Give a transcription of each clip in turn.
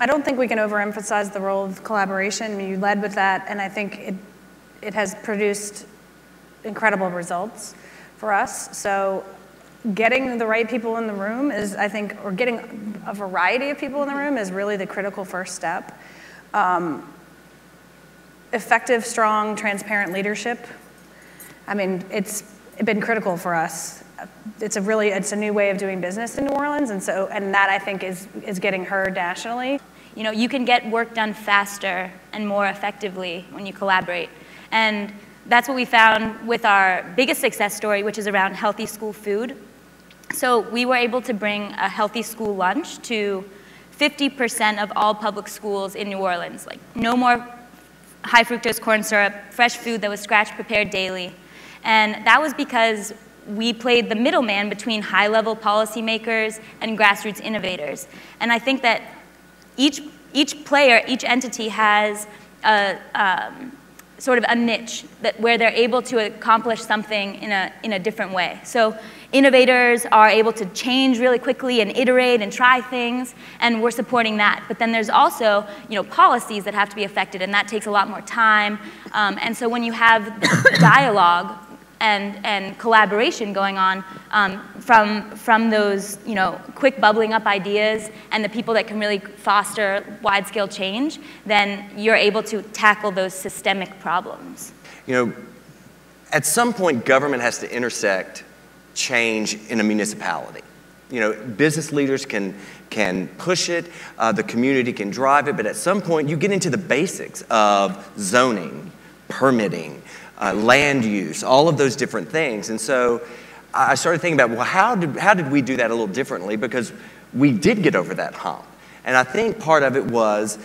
I don't think we can overemphasize the role of collaboration. I mean, you led with that, and I think it has produced incredible results for us. So getting the right people in the room is, I think, or getting a variety of people in the room is really the critical first step. Effective, strong, transparent leadership. I mean, it's been critical for us. It's a new way of doing business in New Orleans, and that I think is getting heard nationally. You know, you can get work done faster and more effectively when you collaborate. And that's what we found with our biggest success story, which is around healthy school food. So we were able to bring a healthy school lunch to 50% of all public schools in New Orleans. Like, no more high fructose corn syrup, fresh food that was scratch prepared daily. And that was because we played the middleman between high-level policymakers and grassroots innovators. And I think that each player, each entity has sort of a niche where they're able to accomplish something in a different way. So innovators are able to change really quickly and iterate and try things, and we're supporting that. But then there's also, you know, policies that have to be affected, and that takes a lot more time. And so when you have dialogue and collaboration going on from those, you know, quick bubbling up ideas and the people that can really foster wide-scale change, then you're able to tackle those systemic problems. You know, at some point, government has to intersect change in a municipality. You know, business leaders can push it, the community can drive it, but at some point, you get into the basics of zoning, permitting, land use, all of those different things. And so I started thinking about, well, how did we do that a little differently? Because we did get over that hump. And I think part of it was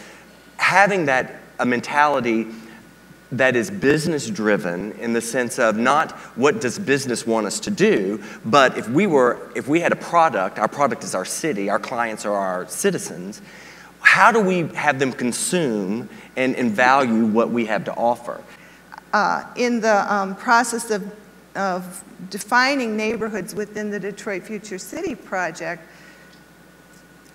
having a mentality that is business driven, in the sense of not what does business want us to do, but if we had a product, our product is our city, our clients are our citizens, how do we have them consume and value what we have to offer? In the process of defining neighborhoods within the Detroit Future City project,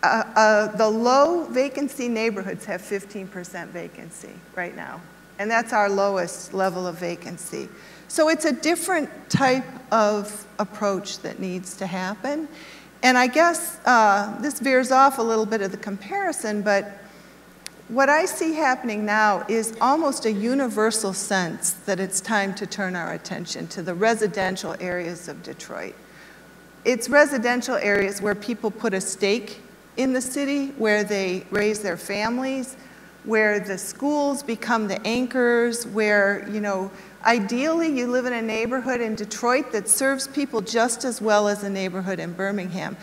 the low vacancy neighborhoods have 15% vacancy right now. And that's our lowest level of vacancy. So it's a different type of approach that needs to happen. And I guess this veers off a little bit of the comparison, but what I see happening now is almost a universal sense that it's time to turn our attention to the residential areas of Detroit. It's residential areas where people put a stake in the city, where they raise their families, where the schools become the anchors, where, you know, ideally you live in a neighborhood in Detroit that serves people just as well as a neighborhood in Birmingham.